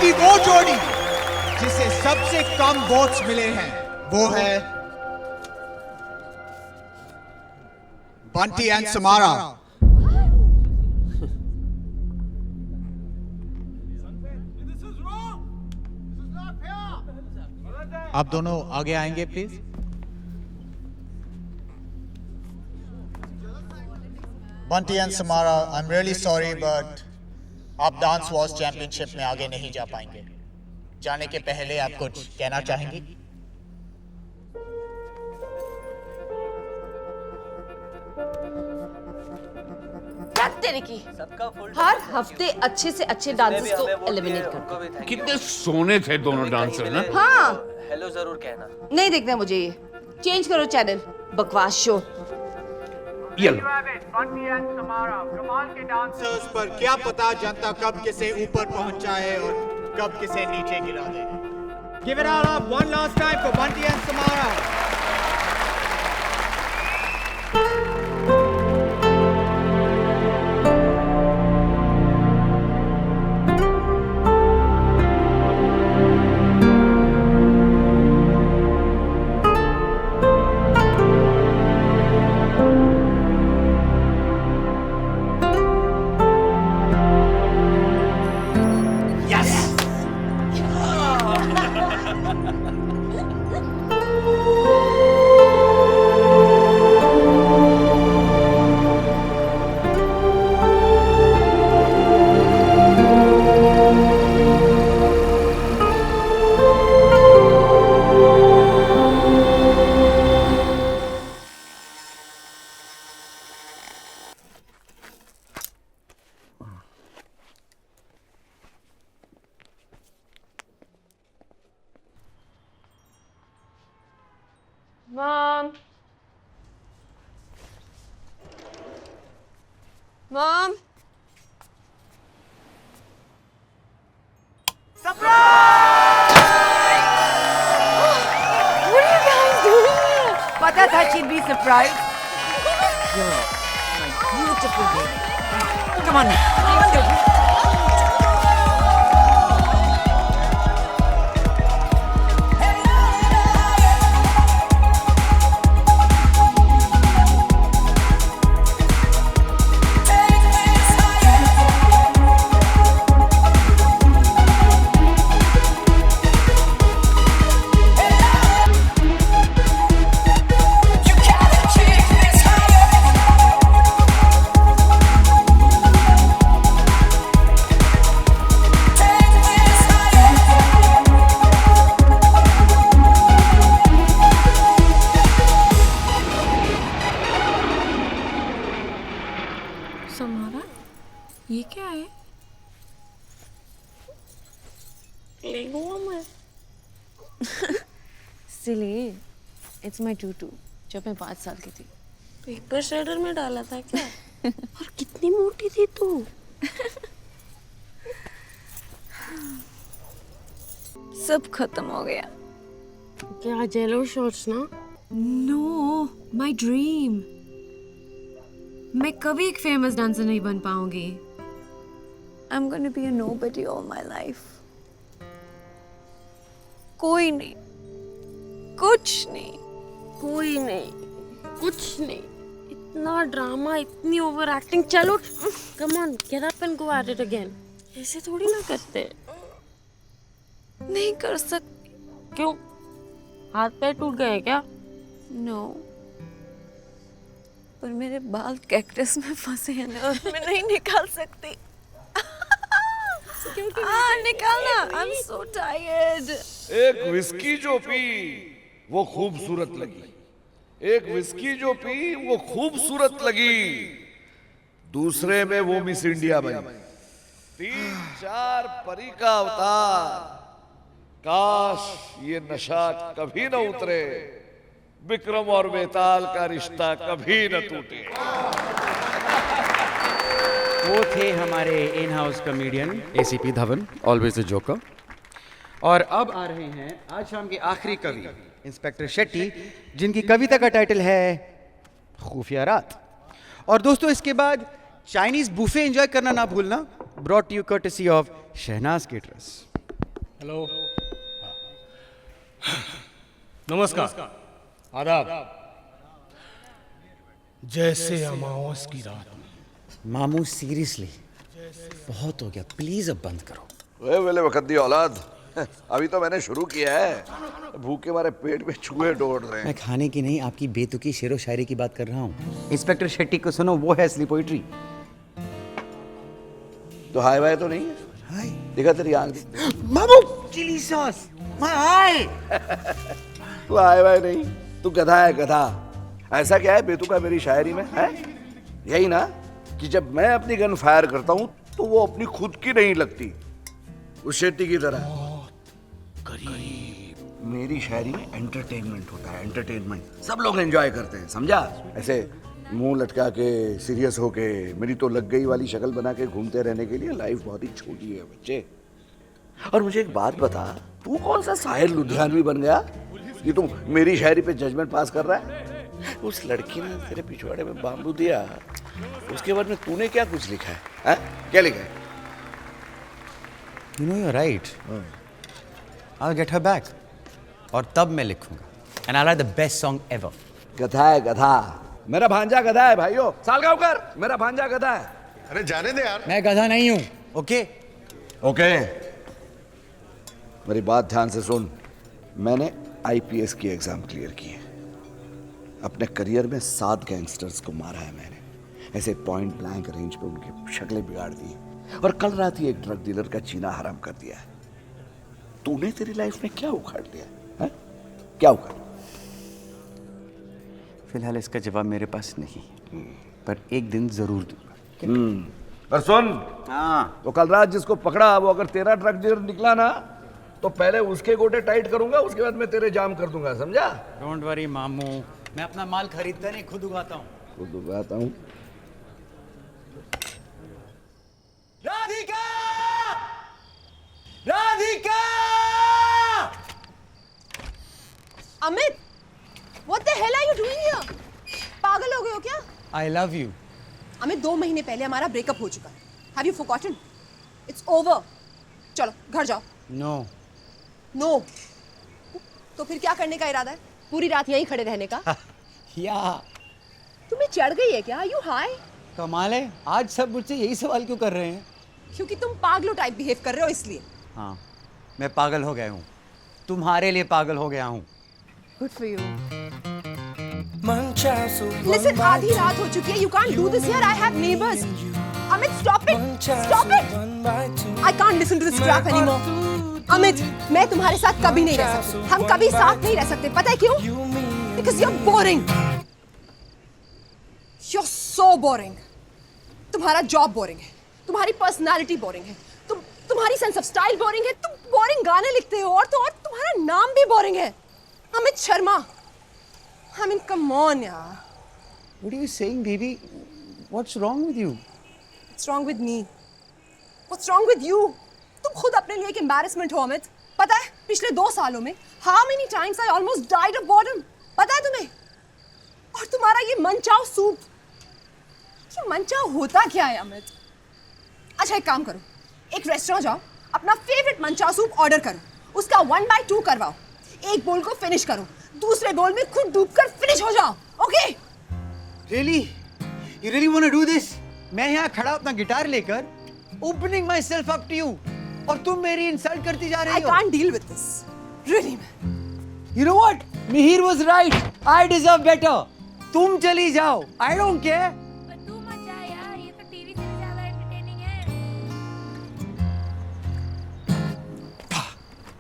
की वो जोड़ी जिसे सबसे कम वोट्स मिले हैं वो है बंटी एंड समारा। आप दोनों आगे आएंगे please. Bunty and Samara, I am really sorry but आप डांस वॉर्स चैंपियनशिप में आगे नहीं जा पाएंगे। जाने के पहले आप कुछ कहना चाहेंगी? तेरे की हर हफ्ते अच्छे से अच्छे डांसर्स को एलिमिनेट कर। कितने सोने थे दोनों डांसर ना। हाँ हेलो जरूर कहना। नहीं देखना मुझे ये, चेंज करो चैनल, बकवास शो। बंटी एंड समारा, कमाल के डांसर्स, पर क्या पता जनता कब किसे ऊपर पहुंचाए और कब किसे नीचे गिरा दे। Give it all up one last time for Bunty and Samara. Mom. Mom. Surprise! What are you guys doing here? पता था she'd be surprised. You're my beautiful baby. Come on. Samara, ये क्या है? लेगो मैं। Silly. It's my tutu. जब मैं 5 साल की थी। पेपर शेडर में डाला था क्या? और कितनी मोटी थी तू? सब खत्म हो गया। क्या जेलो शॉट्स ना? No, my dream. मैं कभी एक फेमस डांसर नहीं बन पाऊंगी। I'm gonna be a nobody all my life. कोई नहीं, कुछ नहीं, कोई नहीं, कुछ नहीं। इतना ड्रामा, इतनी ओवर एक्टिंग। चलो, come on, get up and go at it again. ऐसे थोड़ी ना करते। नहीं कर सकती। क्यों? हाथ पैर टूट गए क्या? No. पर मेरे बाल कैक्टस में फंसे हैं ना, और मैं नहीं निकाल सकती। निकालना। I'm so tired. एक विस्की जो पी वो खूबसूरत लगी, एक विस्की जो पी वो खूबसूरत लगी, दूसरे में वो मिस इंडिया बनी। 3-4 परी का अवतार। काश ये नशा कभी न उतरे, विक्रम और बेताल का रिश्ता कभी न टूटे। वो थे हमारे in house comedian ACP Dhawan, always a joker. और अब आ रहे हैं आज शाम के आखिरी कवि इंस्पेक्टर शेट्टी, जिनकी कविता का टाइटल है खुफिया रात। और दोस्तों इसके बाद चाइनीज बुफे एंजॉय करना ना भूलना, brought you courtesy of Shehnaaz caterers. Hello, नमस्कार, आदाब। जैसे अमावस की रात में। मामू सीरियसली बहुत हो गया, प्लीज अब बंद करो। ओए वेले वक्त दी औलाद, अभी तो मैंने शुरू किया है। भूखे मारे पेट में चूहे दौड़ रहे मैं हैं। खाने की नहीं, आपकी बेतुकी शेरो शायरी की बात कर रहा हूँ। इंस्पेक्टर शेट्टी को सुनो, वो है असली पोइट्री। तो हाय वाय तो नहीं है? हाय दिखा तेरी आंख। मामू, चिली सॉस माय आई। तू हाय वाय नहीं, तू गधा है गधा। ऐसा क्या है बेतुका मेरी शायरी में है? यही ना कि जब मैं अपनी गन फायर करता हूं तो वो अपनी खुद की नहीं लगती, उस शेट्टी की तरह। मेरी शायरी में एंटरटेनमेंट होता है, एंटरटेनमेंट। सब लोग एंजॉय करते हैं, समझा? ऐसे मुंह लटका के सीरियस होके मेरी तो लग गई वाली शक्ल बना के घूमते रहने के लिए लाइफ बहुत ही छोटी है बच्चे। और मुझे एक बात बता, तू कौन सा साहिर लुधियानवी बन गया कि तू मेरी शायरी पे जजमेंट पास कर रहा है? उस लड़की ने तेरे पिछवाड़े में बांबू दिया, उसके बाद में तूने क्या कुछ लिखा है? क्या लिखा है? You know you are right, I will get her back, और तब मैं लिखूंगा and I write the best song ever. गधा है गधा, मेरा भांजा गधा है भाइयों। सालगांवकर, मेरा भांजा गधा है। अरे जाने दे यार। मैं गधा नहीं हूं, ओके? ओके, मेरी बात ध्यान से सुन। मैंने आईपीएस की एग्जाम क्लियर की है। अपने करियर में 7 गैंगस्टर्स को मारा है मैंने, ऐसे पॉइंट ब्लैंक रेंज पे उनकी शक्लें बिगाड़ दी, और कल रात ही एक ड्रग डीलर का जीना हराम कर दिया है। तूने तेरी लाइफ में क्या उखाड़ दिया है? क्या उखाड़? फिलहाल इसका जवाब मेरे पास नहीं, पर एक दिन जरूर दूंगा। पर सुन, हाँ, तो कल रात जिसको पकड़ा वो अगर तेरा ड्रग डीलर निकला ना, तो पहले उसके गोटे टाइट करूंगा, उसके बाद मैं तेरे जाम कर दूंगा, समझा? डोंट वरी मामू, मैं अपना माल खरीदता नहीं, खुद उगाता हूँ। खुद उगाता हूँ। Radhika! Radhika! Amit, what the hell are you doing here? पागल हो गए हो क्या? I love you. अमित, 2 महीने पहले हमारा ब्रेकअप हो चुका है। Have you forgotten? It's over. चलो घर जाओ। No. No. तो फिर क्या करने का इरादा है? पूरी रात यहीं खड़े रहने का? या तुम्हें चढ़ गई है क्या? Are you high? कमाल है, आज सब मुझसे यही सवाल क्यों कर रहे हैं? क्योंकि तुम पागलों टाइप बिहेव कर रहे हो इसलिए। हाँ, मैं पागल हो गया हूँ, तुम्हारे लिए पागल हो गया हूँ। Good for you. Listen, आधी रात हो चुकी है. You can't do this here. I have neighbors. Amit, stop it. Stop it. I can't listen to this crap anymore. Amit, मैं तुम्हारे साथ कभी नहीं रह सकती. हम कभी साथ नहीं रह सकते. पता है क्यों? Because you're boring. You're so boring. तुम्हारा जॉब बोरिंग है. तुम्हारी पर्सनालिटी बोरिंग है. तुम्हारी सेंस ऑफ स्टाइल बोरिंग है. तुम बोरिंग गाने लिखते हो और तुम्हारा नाम भी बोरिंग है. Amit Sharma. I mean, come on, yaar. What are you saying, baby? What's wrong with you? What's wrong with me? What's wrong with you? तुम खुद अपने लिए एक embarrassment हो अमित. पता है पिछले 2 सालों में how many times I almost died of boredom? पता है तुम्हें? और तुम्हारा ये मनचाओ सूप. ये मनचाओ होता क्या है अमित? अच्छा एक काम करो. एक रेस्टोरेंट जाओ, अपना फेवरेट मनचाओ सूप ऑर्डर करो. उसका 1/2 करवाओ. एक बोल को फिनिश करो. दूसरे बोल में खुद डूबकर फिनिश हो जाओ. Okay? Really? You really want to do this? मैं यहाँ खड़ा अपना गिटार लेकर opening myself up to you, और तुम मेरी इंसल्ट करती जा रही I हो. can't deal with this. Really, man. You know what? Mihir was right. I deserve better. तुम चली जाओ. I don't care.